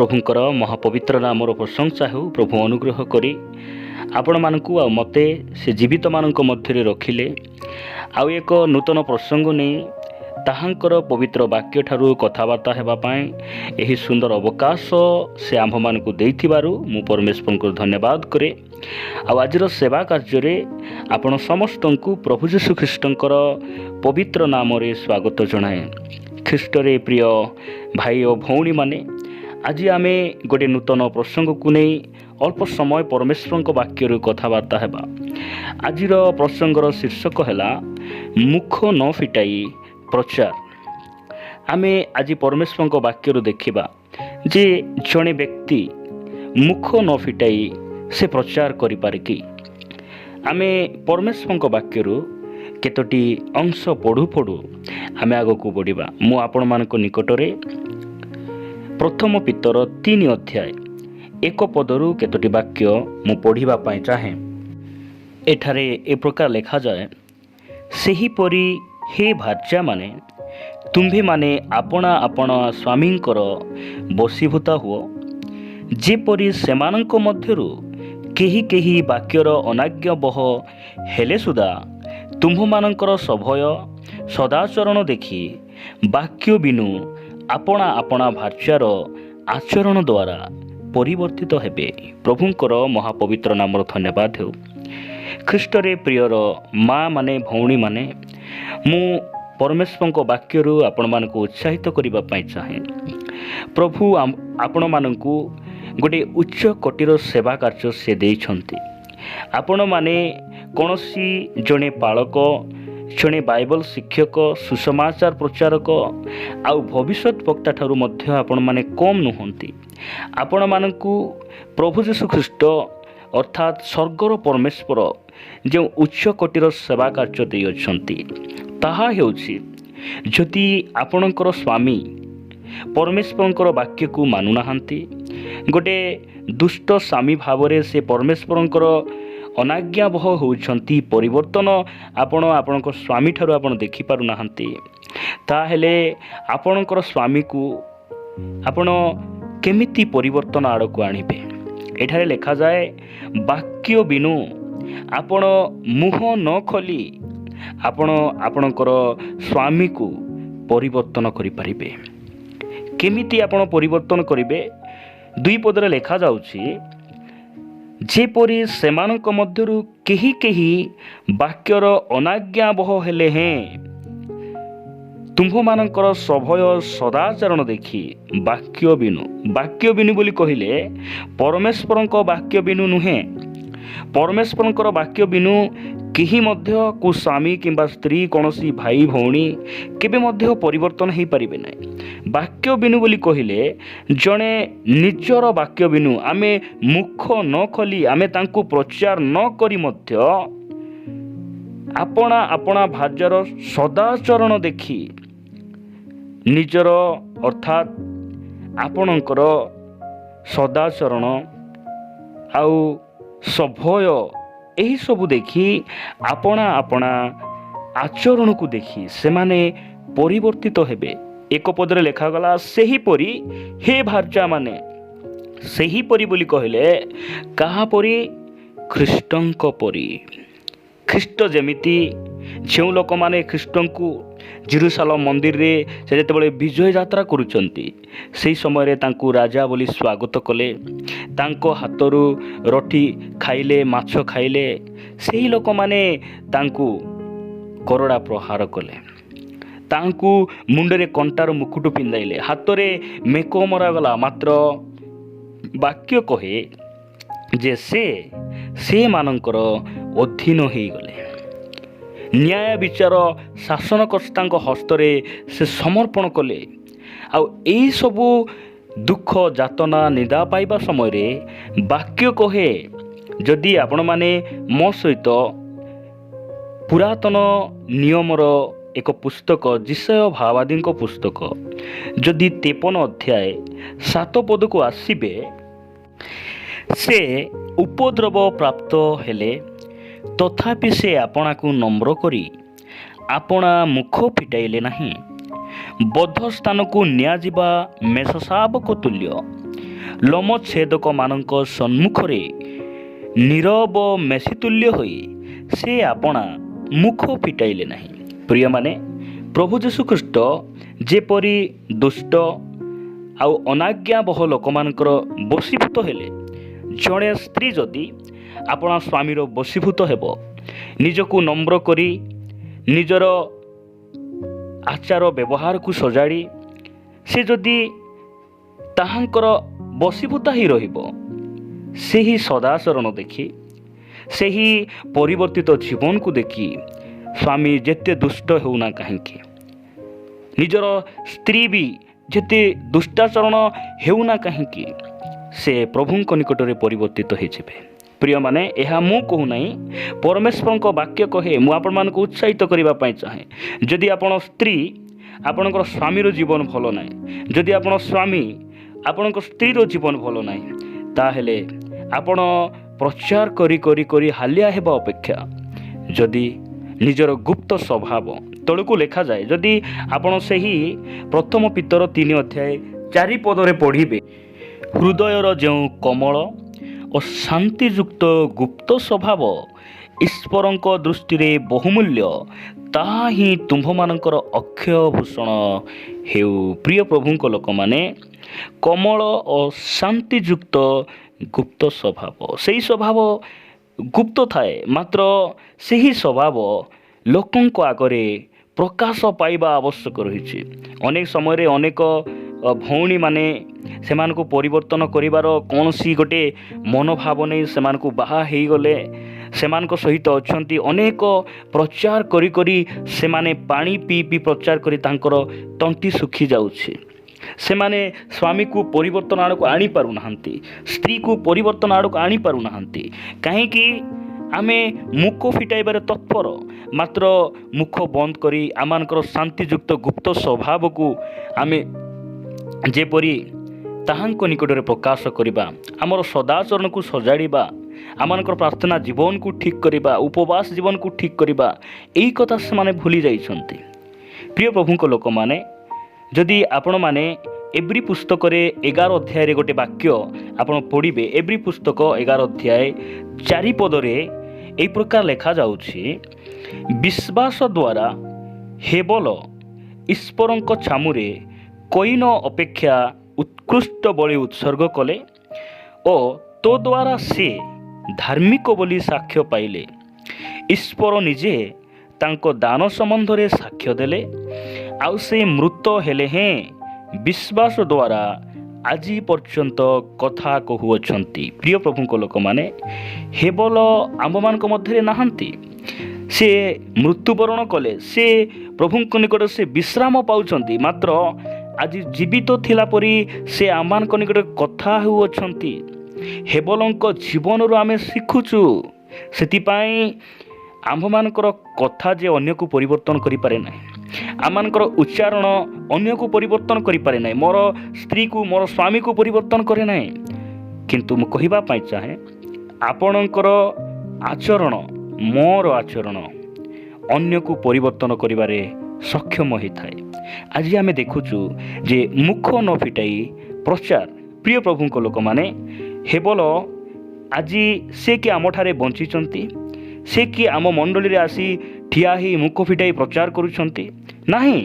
प्रभुंकर महापवित्र नामर प्रशंसा हो। प्रभु अनुग्रह करी आपण मानकु आ मते से जीवित मानक मध्य रखिले आउ एक नूतन प्रसंग नहीं ताहांकर पवित्र वाक्य ठारू कथबार्ता हेबा पाए एही सुंदर अवकाश से आम्भ मानकु देइथिबारु मु परमेश्वर को धन्यवाद करे। आजिर सेवा कार्य आपण समस्तंकु प्रभु यीशु ख्रीष्टंकर पवित्र नाम रे स्वागत जनाए। ख्रीष्टरे प्रिय भाई और भौणी माने आज आमे गोटे नूतन प्रसंग को नहीं अल्प समय परमेश्वर वाक्य कथबार्ता हेबा। आजिर प्रसंगर शीर्षक है मुख न फिटाई प्रचार। आमे आज परमेश्वर वाक्य देखिबा जे जड़े व्यक्ति मुख न फिटाई से प्रचार करि पारे कि। आमे परमेश्वर वाक्य केतोटी अंश पढ़ु पढ़ु आमे आग को बढ़िबा। मु आपण मानक निकटरे प्रथम पितर 3 अध्याय 1 पदरु केतोटी वाक्य मु पढ़िबा पाई चाहे। एठारे ए प्रकार लिखा जाए, सेही परी हे भार्या माने तुम्भे माने आपणा आपणा स्वामींकर बसीभूता हुओ, जेपरी सेमानंक मध्यरु केही केही वाक्यर अनाज्ञा बह हेले सुदा तुम्भमानंकर सभय सदाचरण देखि वाक्य बिनु आपणा आपणा भार्यार आचरण द्वारा परिवर्तित हेबे। प्रभुंकर महापवित्र नाम धन्यवाद हो। ख्रीष्टरे प्रियर माँ माने भौणी माने मु परमेश्वर वाक्य आपण मानक उत्साहित करने चाहे। प्रभु आपण मानक गोटे उच्च कोटीर सेवा कार्य से देइछंती। आपण माने कौनसी जड़े पालक जड़े बाइबल शिक्षक सुसमाचार प्रचारक आउ भविष्यत वक्ता ठारू मध्य आपण माने कम नुहंती। आपण मानकु प्रभु यीशु ख्रीष्ट अर्थात स्वर्गर परमेश्वर जो उच्च कोटीर सेवा कार्य दे अछंती ताहा हेउछि जदि आपणकर स्वामी परमेश्वरंकर वाक्य को मानु नाहांती, गोटे दुष्ट स्वामी भावरे से परमेश्वरंकर अनाज्ञाबह होउछंती, परिवर्तन आपण आपणक स्वामी ठारू आपण देखि पारु नाहांती, ताहेले आपणकर स्वामी को आपण केमिति परिवर्तन आड़क आनिबे। एठारे लिखा जाए, वाक्य बिनु आपण मुह न खोली आपण आपणकर स्वामी को परिवर्तन करि परिबे। केमिति आपण परिवर्तन करिबे? 2 पदरे लिखा जाउछि, जेपरी सेमानक मध्यरु केही केही वाक्यर अनाज्ञाबह हेले हैं तुम्भमानंकर सभय सदाचरण देखि वाक्य बिनु बोली कहिले परमेश्वरंक वाक्य बिनु नुहे। परमेश्वरंकर वाक्य बिनु केही मध्य को स्वामी किंबा स्त्री कौनसी भाई भौणी केबे मध्य परिवर्तन हो पारिबे नै। वाक्य बिनु बोली कहिले जणे निजर वाक्य बिनु आमे मुख न खोली आमे तांको प्रचार न करी मध्य आपणा आपणा भार्यार सदाचरण देखि निजर अर्थात आपणकर सदाचरण आउ सभय यही सबू देखि आपणा आपणा आचरण को देखि से माने परिवर्तित हेबे। 1 पदरे लिखा गला, सेही परी हे भार्या माने। सेही परी बोली कहले कहा परी? ख्रीष्टंक परी। ख्रीष्ट जेमिति जो लोक माने ख्रीष्टन को जेरुसालेम मंदिर रे से जेतेबेले विजय यात्रा करूचंती सेही समय रे तांकु राजा बोली स्वागत कले, तांको हाथरू रोटी खाइले माछ खाइले, सेही लोक माने तांकु करड़ा प्रहार कले, तांकु मुंडरे कंटार मुकुट पिंधाइले, हाथरे मेको मरा गला। मात्र वाक्य कहे जे से मानकर अधीन हो गले। न्याय विचार शासनकर्ता हस्तरे से समर्पण कले। आउ एई सबू दुख जातना निदा पाइबा समय रे वाक्य कहे, जदि आपण माने मो सहित पुरातन नियमर एक पुस्तक जिसय भावादी पुस्तक जदि 53 अध्याय 7 पद को आसीबे, से उपद्रव प्राप्त हेले तथापि से आपणा को नम्र करी आपणा मुख फिटाइले नहीं। बद्ध स्थान को नियाजिबा मेषशाबक तुल्य ଲୋମଚ୍ଛେଦକମାନଙ୍କ ସମ୍ମୁଖରେ ନୀରବ ମେସିତୁଲ୍ୟ ହୋଇ ସେ ଆପଣା ମୁଖ ଫିଟାଇଲେ ନାହିଁ। ପ୍ରିୟମାନେ, ପ୍ରଭୁ ଯୀଶୁଖ୍ରୀଷ୍ଟ ଯେପରି ଦୁଷ୍ଟ ଆଉ ଅନାଜ୍ଞାବହ ଲୋକମାନଙ୍କର ବଶୀଭୂତ ହେଲେ, ଜଣେ ସ୍ତ୍ରୀ ଯଦି ଆପଣା ସ୍ୱାମୀର ବଶୀଭୂତ ହେବ, ନିଜକୁ ନମ୍ର କରି ନିଜର ଆଚାର ବ୍ୟବହାରକୁ ସଜାଡ଼ି ସେ ଯଦି ତାହାଙ୍କର ବଶୀଭୂତା ହିଁ ରହିବ, ସେହି ସଦାଚରଣ ଦେଖି, ସେହି ପରିବର୍ତ୍ତିତ ଜୀବନକୁ ଦେଖି ସ୍ୱାମୀ ଯେତେ ଦୁଷ୍ଟ ହେଉନା କାହିଁକି, ନିଜର ସ୍ତ୍ରୀ ବି ଯେତେ ଦୁଷ୍ଟାଚରଣ ହେଉନା କାହିଁକି, ସେ ପ୍ରଭୁଙ୍କ ନିକଟରେ ପରିବର୍ତ୍ତିତ ହୋଇଯିବେ। ପ୍ରିୟମାନେ, ଏହା ମୁଁ କହୁନାହିଁ, ପରମେଶ୍ୱରଙ୍କ ବାକ୍ୟ କହେ। ମୁଁ ଆପଣମାନଙ୍କୁ ଉତ୍ସାହିତ କରିବା ପାଇଁ ଚାହେଁ। ଯଦି ଆପଣ ସ୍ତ୍ରୀ ଆପଣଙ୍କର ସ୍ୱାମୀର ଜୀବନ ଭଲ ନାହିଁ, ଯଦି ଆପଣ ସ୍ୱାମୀ ଆପଣଙ୍କ ସ୍ତ୍ରୀର ଜୀବନ ଭଲ ନାହିଁ, ତାହେଲେ ଆପଣ ପ୍ରଚାର କରି କରି କରି ହାଲିଆ ହେବା ଅପେକ୍ଷା ଯଦି ନିଜର ଗୁପ୍ତ ସ୍ୱଭାବ ତଳକୁ ଲେଖାଯାଏ, ଯଦି ଆପଣ ସେହି ପ୍ରଥମ ପିତର 3:4 ପଢ଼ିବେ, ହୃଦୟର ଯେଉଁ କୋମଳ ଓ ଶାନ୍ତିଯୁକ୍ତ ଗୁପ୍ତ ସ୍ୱଭାବ ଈଶ୍ୱରଙ୍କ ଦୃଷ୍ଟିରେ ବହୁମୂଲ୍ୟ, ତାହା ହିଁ ତୁମ୍ଭମାନଙ୍କର ଅକ୍ଷୟ ଭୂଷଣ ହେଉ। ପ୍ରିୟ ପ୍ରଭୁଙ୍କ ଲୋକମାନେ, କୋମଳ ଓ ଶାନ୍ତିଯୁକ୍ତ ଗୁପ୍ତ ସ୍ୱଭାବ, ସେହି ସ୍ୱଭାବ ଗୁପ୍ତ ଥାଏ, ମାତ୍ର ସେହି ସ୍ୱଭାବ ଲୋକଙ୍କ ଆଗରେ ପ୍ରକାଶ ପାଇବା ଆବଶ୍ୟକ ରହିଛି। ଅନେକ ସମୟରେ ଅନେକ ଭଉଣୀମାନେ ସେମାନଙ୍କୁ ପରିବର୍ତ୍ତନ କରିବାର କୌଣସି ଗୋଟିଏ ମନୋଭାବ ନେଇ ସେମାନଙ୍କୁ ବାହା ହୋଇଗଲେ, ସେମାନଙ୍କ ସହିତ ଅଛନ୍ତି, ଅନେକ ପ୍ରଚାର କରି କରି ସେମାନେ ପାଣି ପିଇ ପିଇ ପ୍ରଚାର କରି ତାଙ୍କର ତଣ୍ଟି ଶୁଖି ଯାଉଛି। ସେମାନେ ସ୍ୱାମୀକୁ ପରିବର୍ତ୍ତନ ଆଡ଼କୁ ଆଣିପାରୁନାହାନ୍ତି, ସ୍ତ୍ରୀକୁ ପରିବର୍ତ୍ତନ ଆଡ଼କୁ ଆଣିପାରୁନାହାନ୍ତି। କାହିଁକି? ଆମେ ମୁଖ ଫିଟାଇବାରେ ତତ୍ପର, ମାତ୍ର ମୁଖ ବନ୍ଦ କରି ଆମମାନଙ୍କର ଶାନ୍ତିଯୁକ୍ତ ଗୁପ୍ତ ସ୍ୱଭାବକୁ ଆମେ ଯେପରି ତାହାଙ୍କ ନିକଟରେ ପ୍ରକାଶ କରିବା, ଆମର ସଦାଚରଣକୁ ସଜାଡ଼ିବା, ଆମମାନଙ୍କର ପ୍ରାର୍ଥନା ଜୀବନକୁ ଠିକ୍ କରିବା, ଉପବାସ ଜୀବନକୁ ଠିକ୍ କରିବା, ଏହି କଥା ସେମାନେ ଭୁଲି ଯାଇଛନ୍ତି। ପ୍ରିୟ ପ୍ରଭୁଙ୍କ ଲୋକମାନେ, ଯଦି ଆପଣମାନେ ଏବ୍ରି ପୁସ୍ତକରେ 11 ଅଧ୍ୟାୟରେ ଗୋଟେ ବାକ୍ୟ ଆପଣ ପଢ଼ିବେ, ଏବ୍ରି ପୁସ୍ତକ 11 ଅଧ୍ୟାୟ 4 ପଦରେ ଏହି ପ୍ରକାର ଲେଖାଯାଉଛି, ବିଶ୍ୱାସ ଦ୍ୱାରା ହେବଲ ଈଶ୍ୱରଙ୍କ ଛାମୁରେ କଇନ ଅପେକ୍ଷା ଉତ୍କୃଷ୍ଟ ବଳି ଉତ୍ସର୍ଗ କଲେ ଓ ତୋ ଦ୍ୱାରା ସେ ଧାର୍ମିକ ବୋଲି ସାକ୍ଷ୍ୟ ପାଇଲେ। ଈଶ୍ୱର ନିଜେ ତାଙ୍କ ଦାନ ସମ୍ବନ୍ଧରେ ସାକ୍ଷ୍ୟ ଦେଲେ, ଆଉ ସେ ମୃତ ହେଲେ ହେଁ ବିଶ୍ୱାସ ଦ୍ୱାରା ଆଜି ପର୍ଯ୍ୟନ୍ତ କଥା କହୁଅଛନ୍ତି। ପ୍ରିୟ ପ୍ରଭୁଙ୍କ ଲୋକମାନେ, ହେବଲ ଆମ୍ଭମାନଙ୍କ ମଧ୍ୟରେ ନାହାନ୍ତି, ସେ ମୃତ୍ୟୁବରଣ କଲେ, ସେ ପ୍ରଭୁଙ୍କ ନିକଟରେ ସେ ବିଶ୍ରାମ ପାଉଛନ୍ତି, ମାତ୍ର ଆଜି ଜୀବିତ ଥିଲା ପରି ସେ ଆମମାନଙ୍କ ନିକଟରେ କଥା ହେଉଅଛନ୍ତି। ହେବଲଙ୍କ ଜୀବନରୁ ଆମେ ଶିଖୁଛୁ। ସେଥିପାଇଁ ଆମ୍ଭମାନଙ୍କର କଥା ଯେ ଅନ୍ୟକୁ ପରିବର୍ତ୍ତନ କରିପାରେ ନାହିଁ, ଆମମାନଙ୍କର ଉଚ୍ଚାରଣ ଅନ୍ୟକୁ ପରିବର୍ତ୍ତନ କରିପାରେ ନାହିଁ, ମୋର ସ୍ତ୍ରୀକୁ ମୋର ସ୍ୱାମୀକୁ ପରିବର୍ତ୍ତନ କରେ ନାହିଁ। କିନ୍ତୁ ମୁଁ କହିବା ପାଇଁ ଚାହେଁ, ଆପଣଙ୍କର ଆଚରଣ, ମୋର ଆଚରଣ ଅନ୍ୟକୁ ପରିବର୍ତ୍ତନ କରିବାରେ ସକ୍ଷମ ହୋଇଥାଏ। ଆଜି ଆମେ ଦେଖୁଛୁ ଯେ ମୁଖ ନ ଫିଟାଇ ପ୍ରଚାର। ପ୍ରିୟ ପ୍ରଭୁଙ୍କ ଲୋକମାନେ, ହେବଲ ଆଜି ସେ କି ଆମଠାରେ ବଞ୍ଚିଛନ୍ତି? ସେ କି ଆମ ମଣ୍ଡଳୀରେ ଆସି ଠିଆ ହୋଇ ମୁଖ ଫିଟାଇ ପ୍ରଚାର କରୁଛନ୍ତି? ନାହିଁ।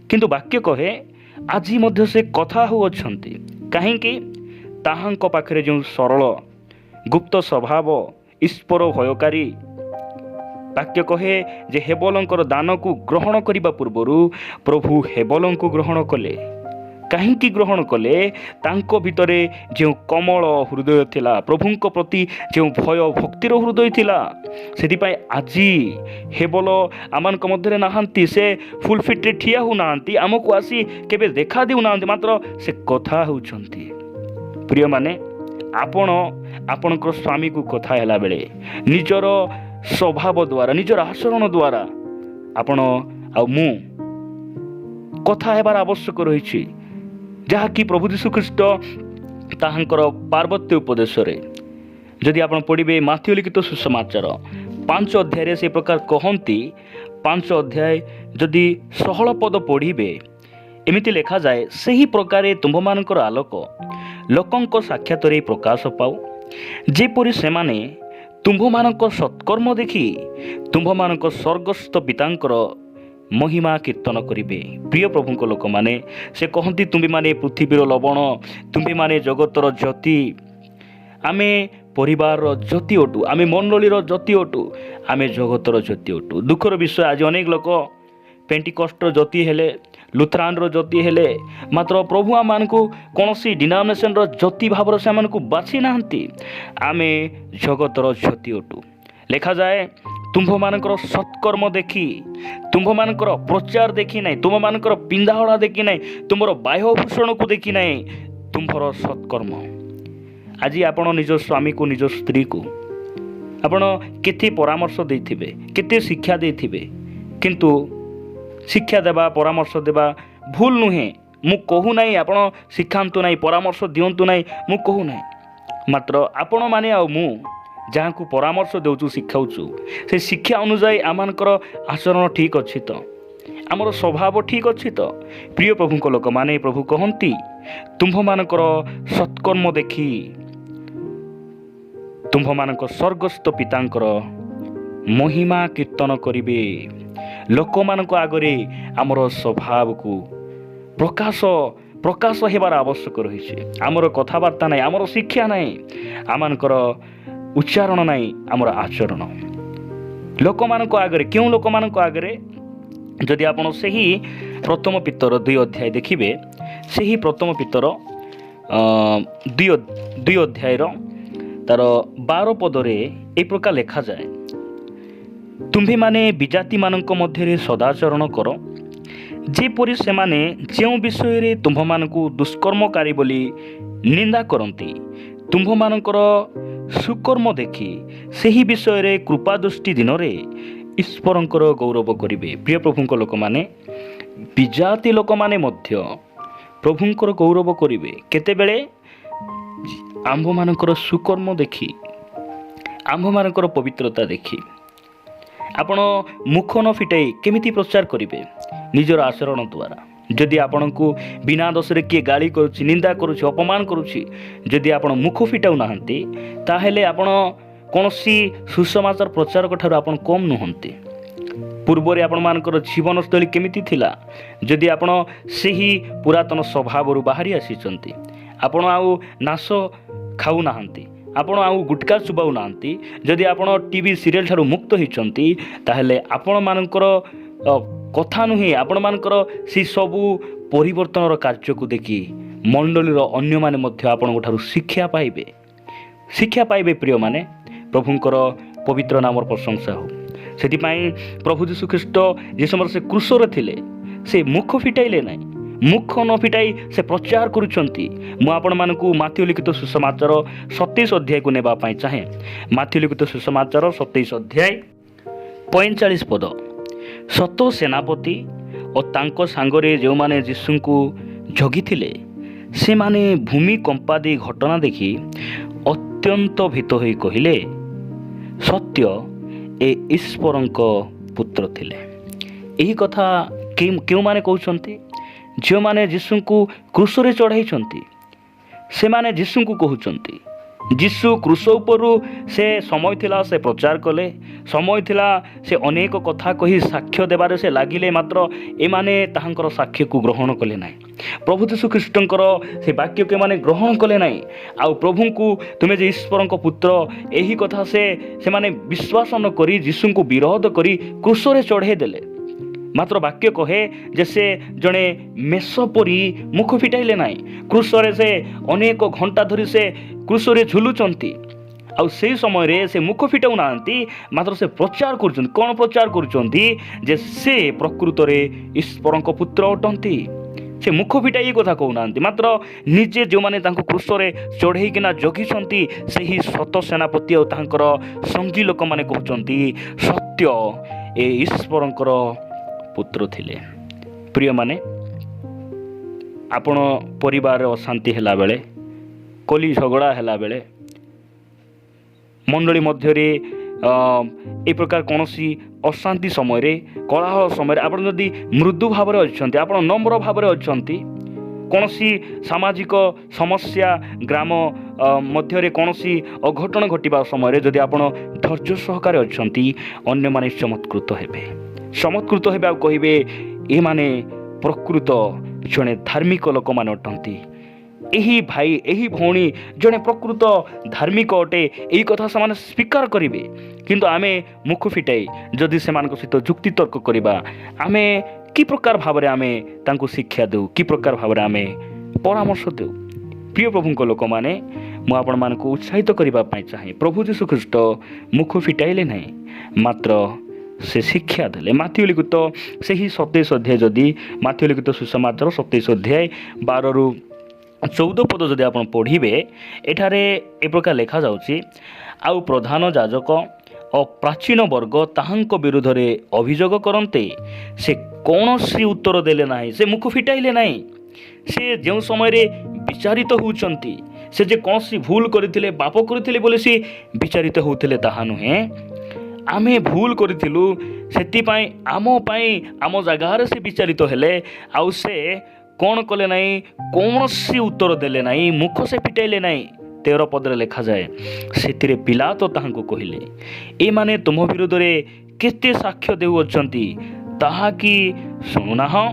କିନ୍ତୁ ବାକ୍ୟ କହେ ଆଜି ମଧ୍ୟ ସେ କଥା ହେଉଅଛନ୍ତି। କାହିଁକି? ତାହାଙ୍କ ପାଖରେ ଯେଉଁ ସରଳ ଗୁପ୍ତ ସ୍ୱଭାବ, ଈଶ୍ୱର ଭୟକାରୀ, ବାକ୍ୟ କହେ ଯେ ହେବଲଙ୍କର ଦାନକୁ ଗ୍ରହଣ କରିବା ପୂର୍ବରୁ ପ୍ରଭୁ ହେବଲଙ୍କୁ ଗ୍ରହଣ କଲେ। କାହିଁକି ଗ୍ରହଣ କଲେ? ତାଙ୍କ ଭିତରେ ଯେଉଁ କୋମଳ ହୃଦୟ ଥିଲା, ପ୍ରଭୁଙ୍କ ପ୍ରତି ଯେଉଁ ଭୟ ଭକ୍ତିର ହୃଦୟ ଥିଲା, ସେଥିପାଇଁ ଆଜି ହେବଲ ଆମମାନଙ୍କ ମଧ୍ୟରେ ନାହାନ୍ତି। ସେ ଫୁଲଫିଟ୍ରେ ଠିଆ ହେଉନାହାନ୍ତି, ଆମକୁ ଆସି କେବେ ଦେଖା ଦେଉନାହାନ୍ତି, ମାତ୍ର ସେ କଥା ହେଉଛନ୍ତି। ପ୍ରିୟମାନେ, ଆପଣ ଆପଣଙ୍କର ସ୍ୱାମୀକୁ କଥା ହେଲା ବେଳେ ନିଜର ସ୍ୱଭାବ ଦ୍ୱାରା, ନିଜର ଆଚରଣ ଦ୍ୱାରା ଆପଣ ଆଉ ମୁଁ କଥା ହେବାର ଆବଶ୍ୟକ ରହିଛି, ଯାହାକି ପ୍ରଭୁ ଯୀଶୁଖ୍ରୀଷ୍ଟ ତାହାଙ୍କର ପାର୍ବତ୍ୟ ଉପଦେଶରେ, ଯଦି ଆପଣ ପଢ଼ିବେ ମାଥିଉ ଲିଖିତ ସୁସମାଚାର 5 ଅଧ୍ୟାୟରେ ସେ ପ୍ରକାର କହନ୍ତି। 5 ଅଧ୍ୟାୟ ଯଦି 16 ପଦ ପଢ଼ିବେ, ଏମିତି ଲେଖାଯାଏ, ସେହି ପ୍ରକାରେ ତୁମ୍ଭମାନଙ୍କର ଆଲୋକ ଲୋକଙ୍କ ସାକ୍ଷାତରେ ପ୍ରକାଶ ପାଉ, ଯେପରି ସେମାନେ ତୁମ୍ଭମାନଙ୍କ ସତ୍କର୍ମ ଦେଖି ତୁମ୍ଭମାନଙ୍କ ସ୍ୱର୍ଗସ୍ଥ ପିତାଙ୍କର ମହିମା କୀର୍ତ୍ତନ କରିବେ। ପ୍ରିୟ ପ୍ରଭୁଙ୍କ ଲୋକମାନେ, ସେ କହନ୍ତି ତୁମ୍ଭେମାନେ ପୃଥିବୀର ଲବଣ, ତୁମ୍ଭେମାନେ ଜଗତର ଜ୍ୟୋତି। ଆମେ ପରିବାରର ଜ୍ୟୋତି ଅଟୁ, ଆମେ ମଣ୍ଡଳୀର ଜ୍ୟୋତି ଅଟୁ, ଆମେ ଜଗତର ଜ୍ୟୋତି ଅଟୁ। ଦୁଃଖର ବିଷୟ, ଆଜି ଅନେକ ଲୋକ ପେଣ୍ଟିକଷ୍ଟର ଜ୍ୟୋତି ହେଲେ, ଲୁଥରାନର ଜ୍ୟୋତି ହେଲେ, ମାତ୍ର ପ୍ରଭୁ ଆମମାନଙ୍କୁ କୌଣସି ଡିନୋମିନେସନର ଜ୍ୟୋତି ଭାବରେ ସେମାନଙ୍କୁ ବାଛି ନାହାନ୍ତି। ଆମେ ଜଗତର ଜ୍ୟୋତି ଅଟୁ। ଲେଖାଯାଏ, ତୁମ୍ଭମାନଙ୍କର ସତ୍କର୍ମ ଦେଖି, ତୁମ୍ଭମାନଙ୍କର ପ୍ରଚାର ଦେଖି ନାହିଁ, ତୁମ୍ଭମାନଙ୍କର ପିନ୍ଧାହଳା ଦେଖି ନାହିଁ, ତୁମର ବାହ୍ୟଭୂଷଣକୁ ଦେଖି ନାହିଁ, ତୁମ୍ଭର ସତ୍କର୍ମ। ଆଜି ଆପଣ ନିଜ ସ୍ୱାମୀକୁ, ନିଜ ସ୍ତ୍ରୀକୁ ଆପଣ କେତେ ପରାମର୍ଶ ଦେଇଥିବେ, କେତେ ଶିକ୍ଷା ଦେଇଥିବେ, କିନ୍ତୁ ଶିକ୍ଷା ଦେବା, ପରାମର୍ଶ ଦେବା ଭୁଲ ନୁହେଁ। ମୁଁ କହୁନାହିଁ ଆପଣ ଶିଖାନ୍ତୁ ନାହିଁ, ପରାମର୍ଶ ଦିଅନ୍ତୁ ନାହିଁ, ମୁଁ କହୁନାହିଁ। ମାତ୍ର ଆପଣମାନେ ଆଉ ମୁଁ ଯାହାକୁ ପରାମର୍ଶ ଦେଉଛୁ, ଶିଖାଉଛୁ, ସେ ଶିକ୍ଷା ଅନୁଯାୟୀ ଆମମାନଙ୍କର ଆଚରଣ ଠିକ୍ ଅଛି ତ? ଆମର ସ୍ୱଭାବ ଠିକ୍ ଅଛି ତ? ପ୍ରିୟ ପ୍ରଭୁଙ୍କ ଲୋକମାନେ, ପ୍ରଭୁ କହନ୍ତି ତୁମ୍ଭମାନଙ୍କର ସତ୍କର୍ମ ଦେଖି ତୁମ୍ଭମାନଙ୍କ ସ୍ୱର୍ଗସ୍ଥ ପିତାଙ୍କର ମହିମା କୀର୍ତ୍ତନ କରିବେ। ଲୋକମାନଙ୍କ ଆଗରେ ଆମର ସ୍ୱଭାବକୁ ପ୍ରକାଶ ହେବାର ଆବଶ୍ୟକ ରହିଛି। ଆମର କଥାବାର୍ତ୍ତା ନାହିଁ, ଆମର ଶିକ୍ଷା ନାହିଁ, ଆମମାନଙ୍କର ଉଚ୍ଚାରଣ ନାହିଁ, ଆମର ଆଚରଣ। ଲୋକମାନଙ୍କ ଆଗରେ, କେଉଁ ଲୋକମାନଙ୍କ ଆଗରେ? ଯଦି ଆପଣ ସେହି ପ୍ରଥମ ପିତର 2 ଅଧ୍ୟାୟ ଦେଖିବେ, ସେହି ପ୍ରଥମ ପିତର 2 ଅଧ୍ୟାୟର ତାର 12 ପଦରେ ଏ ପ୍ରକାର ଲେଖାଯାଏ, ତୁମ୍ଭେମାନେ ବିଜାତିମାନଙ୍କ ମଧ୍ୟରେ ସଦାଚରଣ କର, ଯେପରି ସେମାନେ ଯେଉଁ ବିଷୟରେ ତୁମ୍ଭମାନଙ୍କୁ ଦୁଷ୍କର୍ମକାରୀ ବୋଲି ନିନ୍ଦା କରନ୍ତି, ତୁମ୍ଭମାନଙ୍କର ସୁକର୍ମ ଦେଖି ସେହି ବିଷୟରେ କୃପାଦୃଷ୍ଟି ଦିନରେ ଈଶ୍ୱରଙ୍କର ଗୌରବ କରିବେ। ପ୍ରିୟ ପ୍ରଭୁଙ୍କ ଲୋକମାନେ, ବିଜାତି ଲୋକମାନେ ମଧ୍ୟ ପ୍ରଭୁଙ୍କର ଗୌରବ କରିବେ। କେତେବେଳେ? ଆମ୍ଭମାନଙ୍କର ସୁକର୍ମ ଦେଖି, ଆମ୍ଭମାନଙ୍କର ପବିତ୍ରତା ଦେଖି। ଆପଣ ମୁଖ ନ ଫିଟାଇ କେମିତି ପ୍ରଚାର କରିବେ? ନିଜର ଆଚରଣ ଦ୍ୱାରା। ଯଦି ଆପଣଙ୍କୁ ବିନା ଦୋଷରେ କିଏ ଗାଳି କରୁଛି, ନିନ୍ଦା କରୁଛି, ଅପମାନ କରୁଛି, ଯଦି ଆପଣ ମୁଖ ଫିଟାଉ ନାହାନ୍ତି, ତାହେଲେ ଆପଣ କୌଣସି ସୁସମାଚାର ପ୍ରଚାରକ ଠାରୁ ଆପଣ କମ୍ ନୁହନ୍ତି। ପୂର୍ବରେ ଆପଣମାନଙ୍କର ଜୀବନଶୈଳୀ କେମିତି ଥିଲା? ଯଦି ଆପଣ ସେହି ପୁରାତନ ସ୍ୱଭାବରୁ ବାହାରି ଆସିଛନ୍ତି, ଆପଣ ଆଉ ନାଶ ଖାଉନାହାନ୍ତି, ଆପଣ ଆଉ ଗୁଟକା ଚୁବାଉ ନାହାନ୍ତି, ଯଦି ଆପଣ ଟିଭି ସିରିଏଲ୍ ଠାରୁ ମୁକ୍ତ ହୋଇଛନ୍ତି, ତାହେଲେ ଆପଣମାନଙ୍କର କଥା ନୁହେଁ, ଆପଣମାନଙ୍କର ସେହି ସବୁ ପରିବର୍ତ୍ତନର କାର୍ଯ୍ୟକୁ ଦେଖି ମଣ୍ଡଳୀର ଅନ୍ୟମାନେ ମଧ୍ୟ ଆପଣଙ୍କ ଠାରୁ ଶିକ୍ଷା ପାଇବେ। ପ୍ରିୟମାନେ, ପ୍ରଭୁଙ୍କର ପବିତ୍ର ନାମର ପ୍ରଶଂସା ହେଉ। ସେଥିପାଇଁ ପ୍ରଭୁ ଯୀଶୁଖ୍ରୀଷ୍ଟ ଯେ ସମୟରେ ସେ କ୍ରୁଶରେ ଥିଲେ, ସେ ମୁଖ ଫିଟାଇଲେ ନାହିଁ, ମୁଖ ନ ଫିଟାଇ ସେ ପ୍ରଚାର କରୁଛନ୍ତି। ମୁଁ ଆପଣମାନଙ୍କୁ ମାଥ୍ୟୁ ଲିଖିତ ସୁସମାଚାର 27 ଅଧ୍ୟାୟକୁ ନେବା ପାଇଁ ଚାହେଁ। ମାଥ୍ୟୁ ଲିଖିତ ସୁସମାଚାର 27 ଅଧ୍ୟାୟ 45 ପଦ। ସତ ସେନାପତି ଓ ତାଙ୍କ ସାଙ୍ଗରେ ଯେଉଁମାନେ ଯୀଶୁଙ୍କୁ ଜଗିଥିଲେ, ସେମାନେ ଭୂମିକମ୍ପାଦି ଘଟଣା ଦେଖି ଅତ୍ୟନ୍ତ ଭୀତ ହୋଇ କହିଲେ, ସତ୍ୟ ଏ ଈଶ୍ୱରଙ୍କ ପୁତ୍ର ଥିଲେ। ଏହି କଥା କେଉଁମାନେ କହୁଛନ୍ତି? ଯେଉଁମାନେ ଯୀଶୁଙ୍କୁ କ୍ରୁଶରେ ଚଢ଼ାଇଛନ୍ତି, ସେମାନେ ଯୀଶୁଙ୍କୁ କହୁଛନ୍ତି। ଯୀଶୁ କ୍ରୁଶ ଉପରୁ ସେ ସମୟ ଥିଲା, ସେ ପ୍ରଚାର କଲେ, ସମୟ ଥିଲା ସେ ଅନେକ କଥା କହି ସାକ୍ଷ୍ୟ ଦେବାରେ ସେ ଲାଗିଲେ, ମାତ୍ର ଏମାନେ ତାହାଙ୍କର ସାକ୍ଷ୍ୟକୁ ଗ୍ରହଣ କଲେ ନାହିଁ। ପ୍ରଭୁ ଯୀଶୁଖ୍ରୀଷ୍ଟଙ୍କର ସେ ବାକ୍ୟକୁ ଏମାନେ ଗ୍ରହଣ କଲେ ନାହିଁ। ଆଉ ପ୍ରଭୁଙ୍କୁ ତୁମେ ଯେ ଈଶ୍ୱରଙ୍କ ପୁତ୍ର, ଏହି କଥା ସେମାନେ ବିଶ୍ୱାସ ନ କରି ଯୀଶୁଙ୍କୁ ବିରୋଧ କରି କ୍ରୁଶରେ ଚଢ଼ାଇ ଦେଲେ। ମାତ୍ର ବାକ୍ୟ କହେ ଯେ ସେ ଜଣେ ମେଷ ପରି ମୁଖ ଫିଟାଇଲେ ନାହିଁ। କ୍ରୁଶରେ ସେ ଅନେକ ଘଣ୍ଟା ଧରି ସେ କ୍ରୁଶରେ ଝୁଲୁଛନ୍ତି, ଆଉ ସେହି ସମୟରେ ସେ ମୁଖ ଫିଟାଉ ନାହାନ୍ତି, ମାତ୍ର ସେ ପ୍ରଚାର କରୁଛନ୍ତି। କ'ଣ ପ୍ରଚାର କରୁଛନ୍ତି? ଯେ ସେ ପ୍ରକୃତରେ ଈଶ୍ୱରଙ୍କ ପୁତ୍ର ଅଟନ୍ତି। ସେ ମୁଖ ଫିଟାଇ ଏ କଥା କହୁନାହାନ୍ତି, ମାତ୍ର ନିଜେ ଯେଉଁମାନେ ତାଙ୍କୁ କ୍ରୁଶରେ ଚଢ଼େଇକିନା ଜଗିଛନ୍ତି, ସେହି ସତ ସେନାପତି ଆଉ ତାଙ୍କର ସଙ୍ଗୀ ଲୋକମାନେ କହୁଛନ୍ତି, ସତ୍ୟ ଏ ଈଶ୍ୱରଙ୍କର ପୁତ୍ର ଥିଲେ। ପ୍ରିୟମାନେ, ଆପଣ ପରିବାରରେ ଅଶାନ୍ତି ହେଲାବେଳେ, କଲି ଝଗଡ଼ା ହେଲାବେଳେ, ମଣ୍ଡଳୀ ମଧ୍ୟରେ ଏ ପ୍ରକାର କୌଣସି ଅଶାନ୍ତି ସମୟରେ, କୋଳାହଳ ସମୟରେ ଆପଣ ଯଦି ମୃଦୁ ଭାବରେ ଅଛନ୍ତି, ଆପଣ ନମ୍ର ଭାବରେ ଅଛନ୍ତି, କୌଣସି ସାମାଜିକ ସମସ୍ୟା ଗ୍ରାମ ମଧ୍ୟରେ କୌଣସି ଅଘଟଣ ଘଟିବା ସମୟରେ ଯଦି ଆପଣ ଧୈର୍ଯ୍ୟ ସହକାରେ ଅଛନ୍ତି, ଅନ୍ୟମାନେ ଚମତ୍କୃତ ହେବେ ଆଉ କହିବେ ଏମାନେ ପ୍ରକୃତ ଜଣେ ଧାର୍ମିକ ଲୋକମାନେ ଅଟନ୍ତି। ଏହି ଭାଇ ଏହି ଭଉଣୀ ଜଣେ ପ୍ରକୃତ ଧାର୍ମିକ ଅଟେ, ଏହି କଥା ସେମାନେ ସ୍ୱୀକାର କରିବେ। କିନ୍ତୁ ଆମେ ମୁଖ ଫିଟାଇ ଯଦି ସେମାନଙ୍କ ସହିତ ଯୁକ୍ତିତର୍କ କରିବା, ଆମେ କି ପ୍ରକାର ଭାବରେ ଆମେ ତାଙ୍କୁ ଶିକ୍ଷା ଦେଉ, କି ପ୍ରକାର ଭାବରେ ଆମେ ପରାମର୍ଶ ଦେଉ। ପ୍ରିୟ ପ୍ରଭୁଙ୍କ ଲୋକମାନେ, ମୁଁ ଆପଣମାନଙ୍କୁ ଉତ୍ସାହିତ କରିବା ପାଇଁ ଚାହେଁ, ପ୍ରଭୁ ଯୀଶୁଖ୍ରୀଷ୍ଟ ମୁଖ ଫିଟାଇଲେ ନାହିଁ, ମାତ୍ର ସେ ଶିକ୍ଷା ଦେଲେ। ମାଥିଉ ଲିଖିତ ସେହି 27 ଅଧ୍ୟାୟ, ଯଦି ମାଥିଉ ଲିଖିତ ସୁସମାଚାର 27 ଅଧ୍ୟାୟ 12-14 ପଦ ଯଦି ଆପଣ ପଢ଼ିବେ, ଏଠାରେ ଏ ପ୍ରକାର ଲେଖାଯାଉଛି, ଆଉ ପ୍ରଧାନ ଯାଜକ ଓ ପ୍ରାଚୀନ ବର୍ଗ ତାହାଙ୍କ ବିରୁଦ୍ଧରେ ଅଭିଯୋଗ କରନ୍ତେ ସେ କୌଣସି ଉତ୍ତର ଦେଲେ ନାହିଁ, ସେ ମୁଖ ଫିଟାଇଲେ ନାହିଁ। ସେ ଯେଉଁ ସମୟରେ ବିଚାରିତ ହେଉଛନ୍ତି, ସେ ଯେ କୌଣସି ଭୁଲ କରିଥିଲେ, ପାପ କରିଥିଲେ ବୋଲି ସେ ବିଚାରିତ ହେଉଥିଲେ ତାହା ନୁହେଁ। ଆମେ ଭୁଲ କରିଥିଲୁ, ସେଥିପାଇଁ ଆମ ପାଇଁ ଆମ ଜାଗାରେ ସେ ବିଚାରିତ ହେଲେ, ଆଉ ସେ କ'ଣ କଲେ ନାହିଁ, କୌଣସି ଉତ୍ତର ଦେଲେ ନାହିଁ, ମୁଖ ସେ ଫିଟାଇଲେ ନାହିଁ। 13 ପଦରେ ଲେଖାଯାଏ, ସେଥିରେ ପିଲାତ ତାହାଙ୍କୁ କହିଲେ, ଏମାନେ ତୁମ ବିରୁଦ୍ଧରେ କେତେ ସାକ୍ଷ୍ୟ ଦେଉଅଛନ୍ତି, ତାହା କି ଶୁଣୁନାହଁ?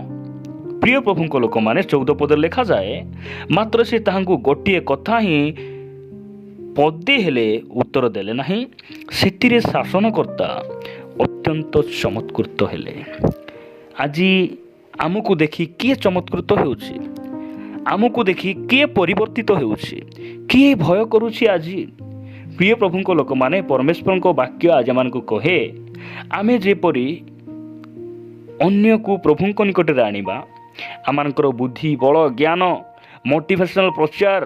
ପ୍ରିୟ ପ୍ରଭୁଙ୍କ ଲୋକମାନେ, 14 ପଦରେ ଲେଖାଯାଏ, ମାତ୍ର ସେ ତାହାଙ୍କୁ ଗୋଟିଏ କଥା ହିଁ ପଦେ ହେଲେ ଉତ୍ତର ଦେଲେ ନାହିଁ। ସେଥିରେ ଶାସନକର୍ତ୍ତା ଅତ୍ୟନ୍ତ ଚମତ୍କୃତ ହେଲେ। ଆଜି ଆମକୁ ଦେଖି କିଏ ଚମତ୍କୃତ ହେଉଛି? ଆମକୁ ଦେଖି କିଏ ପରିବର୍ତ୍ତିତ ହେଉଛି? କିଏ ଭୟ କରୁଛି? ଆଜି ପ୍ରିୟ ପ୍ରଭୁଙ୍କ ଲୋକମାନେ, ପରମେଶ୍ୱରଙ୍କ ବାକ୍ୟ ଆଜି ଆମମାନଙ୍କୁ କହେ, ଆମେ ଯେପରି ଅନ୍ୟକୁ ପ୍ରଭୁଙ୍କ ନିକଟରେ ଆଣିବା, ଆମମାନଙ୍କର ବୁଦ୍ଧି, ବଳ, ଜ୍ଞାନ, ମୋଟିଭେସନାଲ ପ୍ରଚାର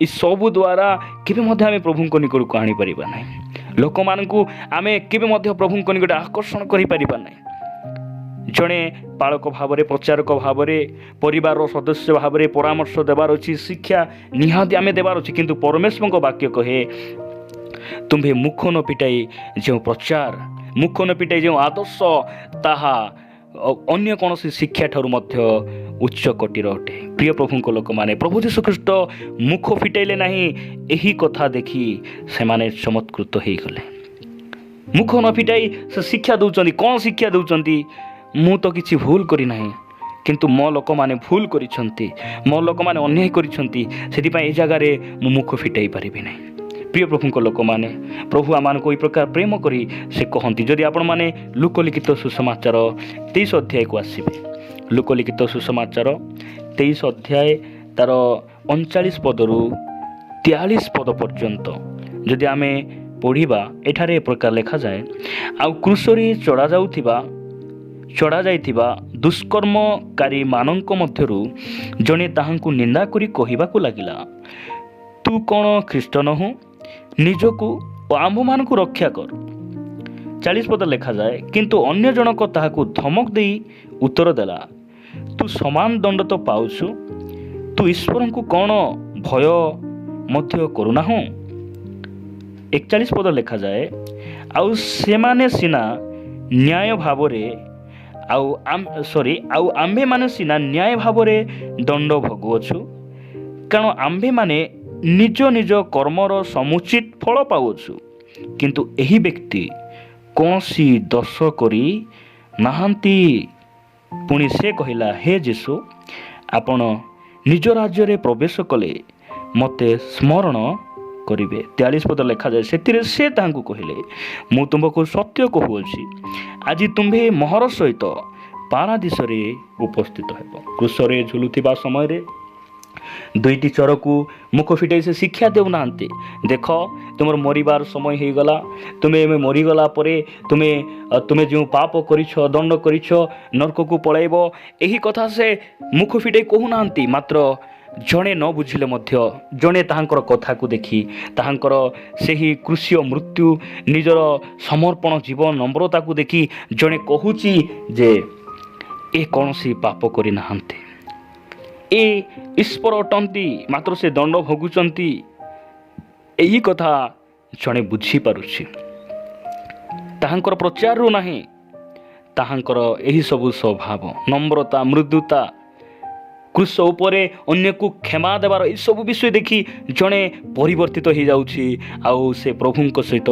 ଏସବୁ ଦ୍ୱାରା କେବେ ମଧ୍ୟ ଆମେ ପ୍ରଭୁଙ୍କ ନିକଟକୁ ଆଣିପାରିବା ନାହିଁ। ଲୋକମାନଙ୍କୁ ଆମେ କେବେ ମଧ୍ୟ ପ୍ରଭୁଙ୍କ ନିକଟରେ ଆକର୍ଷଣ କରିପାରିବା ନାହିଁ। ଜଣେ ପାଳକ ଭାବରେ, ପ୍ରଚାରକ ଭାବରେ, ପରିବାରର ସଦସ୍ୟ ଭାବରେ ପରାମର୍ଶ ଦେବାର ଅଛି, ଶିକ୍ଷା ନିହାତି ଆମେ ଦେବାର ଅଛି। କିନ୍ତୁ ପରମେଶ୍ୱରଙ୍କ ବାକ୍ୟ କହେ, ତୁମ୍ଭେ ମୁଖ ନ ଫିଟାଇ ଯେଉଁ ପ୍ରଚାର, ମୁଖ ନ ଫିଟାଇ ଯେଉଁ ଆଦର୍ଶ, ତାହା ଅନ୍ୟ କୌଣସି ଶିକ୍ଷା ଠାରୁ ମଧ୍ୟ ଉଚ୍ଚ କୋଟିର ଅଟେ। ପ୍ରିୟ ପ୍ରଭୁଙ୍କ ଲୋକମାନେ, ପ୍ରଭୁ ଯୀଶୁଖ୍ରୀଷ୍ଟ ମୁଖ ଫିଟାଇଲେ ନାହିଁ, ଏହି କଥା ଦେଖି ସେମାନେ ଚମତ୍କୃତ ହୋଇଗଲେ। ମୁଖ ନ ଫିଟାଇ ସେ ଶିକ୍ଷା ଦେଉଛନ୍ତି। କ'ଣ ଶିକ୍ଷା ଦେଉଛନ୍ତି? ମୁଁ ତ କିଛି ଭୁଲ କରିନାହିଁ, କିନ୍ତୁ ମୋ ଲୋକମାନେ ଭୁଲ କରିଛନ୍ତି, ମୋ ଲୋକମାନେ ଅନ୍ୟାୟ କରିଛନ୍ତି, ସେଥିପାଇଁ ଏ ଜାଗାରେ ମୁଁ ମୁଖ ଫିଟାଇ ପାରିବି ନାହିଁ। ପ୍ରିୟ ପ୍ରଭୁଙ୍କ ଲୋକମାନେ, ପ୍ରଭୁ ଆମମାନଙ୍କୁ ଏହି ପ୍ରକାର ପ୍ରେମ କରି ସେ କହନ୍ତି, ଯଦି ଆପଣମାନେ ଲୁକଲିଖିତ ସୁସମାଚାର 23 ଅଧ୍ୟାୟକୁ ଆସିବେ, ଲୁକଲିଖିତ ସୁସମାଚାର 23 ଅଧ୍ୟାୟ ତାର 39 ପଦରୁ 43 ପଦ ପର୍ଯ୍ୟନ୍ତ ଯଦି ଆମେ ପଢ଼ିବା, ଏଠାରେ ଏ ପ୍ରକାର ଲେଖାଯାଏ, ଆଉ କ୍ରୁଶରେ ଚଢ଼ାଯାଇଥିବା ଦୁଷ୍କର୍ମକାରୀମାନଙ୍କ ମଧ୍ୟରୁ ଜଣେ ତାହାଙ୍କୁ ନିନ୍ଦା କରି କହିବାକୁ ଲାଗିଲା, ତୁ କ'ଣ ଖ୍ରୀଷ୍ଟ ନହୁଁ? ନିଜକୁ ଓ ଆମ୍ଭମାନଙ୍କୁ ରକ୍ଷା କର। 40 ପଦ ଲେଖାଯାଏ, କିନ୍ତୁ ଅନ୍ୟ ଜଣକ ତାହାକୁ ଧମକ ଦେଇ ଉତ୍ତର ଦେଲା, ତୁ ସମାନ ଦଣ୍ଡ ତ ପାଉଛୁ, ତୁ ଈଶ୍ୱରଙ୍କୁ କ'ଣ ଭୟ ମଧ୍ୟ କରୁନାହୁଁ? 41 ପଦ ଲେଖାଯାଏ, ଆଉ ସେମାନେ ସିନା ନ୍ୟାୟ ଭାବରେ ଆଉ ଆମ୍ଭେମାନେ ସିନା ନ୍ୟାୟ ଭାବରେ ଦଣ୍ଡ ଭୋଗୁଅଛୁ, କାରଣ ଆମ୍ଭେମାନେ ନିଜ ନିଜ କର୍ମର ସମୁଚିତ ଫଳ ପାଉଛୁ, କିନ୍ତୁ ଏହି ବ୍ୟକ୍ତି କୌଣସି ଦୋଷ କରି ନାହାନ୍ତି। ପୁଣି ସେ କହିଲା, ହେ ଯୀଶୁ, ଆପଣ ନିଜ ରାଜ୍ୟରେ ପ୍ରବେଶ କଲେ ମୋତେ ସ୍ମରଣ କରିବେ। 43 ପଦ ଲେଖାଯାଏ, ସେଥିରେ ସେ ତାହାଙ୍କୁ କହିଲେ, ମୁଁ ତୁମକୁ ସତ୍ୟ କହୁଅଛି, ଆଜି ତୁମ୍ଭେ ମୋହର ସହିତ ପାରାଦୀସରେ ଉପସ୍ଥିତ ହେବ। କ୍ରୁଶରେ ଝୁଲୁଥିବା ସମୟରେ ଦୁଇଟି ଚୋରକୁ ମୁଖ ଫିଟାଇ ସେ ଶିକ୍ଷା ଦେଉନାହାନ୍ତି, ଦେଖ ତୁମର ମରିବାର ସମୟ ହୋଇଗଲା, ତୁମେ ମରିଗଲା ପରେ ତୁମେ ଯେଉଁ ପାପ କରିଛ, ଦଣ୍ଡ କରିଛ, ନରକକୁ ପଳାଇବ, ଏହି କଥା ସେ ମୁଖ ଫିଟାଇ କହୁନାହାନ୍ତି। ମାତ୍ର ଜଣେ ନ ବୁଝିଲେ ମଧ୍ୟ, ଜଣେ ତାହାଙ୍କର କଥାକୁ ଦେଖି, ତାହାଙ୍କର ସେହି କ୍ରୁଶୀୟ ମୃତ୍ୟୁ, ନିଜର ସମର୍ପଣ ଜୀବନ, ନମ୍ରତାକୁ ଦେଖି ଜଣେ କହୁଛି ଯେ ଏ କୌଣସି ପାପ କରିନାହାନ୍ତି, ଏ ଈଶ୍ୱର ଅଟନ୍ତି, ମାତ୍ର ସେ ଦଣ୍ଡ ଭୋଗୁଛନ୍ତି। ଏହି କଥା ଜଣେ ବୁଝିପାରୁଛି। ତାହାଙ୍କର ପ୍ରଚାରରୁ ନାହିଁ, ତାହାଙ୍କର ଏହିସବୁ ସ୍ୱଭାବ, ନମ୍ରତା, ମୃଦୁତା, କୃଷ ଉପରେ ଅନ୍ୟକୁ କ୍ଷମା ଦେବାର ଏସବୁ ବିଷୟ ଦେଖି ଜଣେ ପରିବର୍ତ୍ତିତ ହୋଇଯାଉଛି ଆଉ ସେ ପ୍ରଭୁଙ୍କ ସହିତ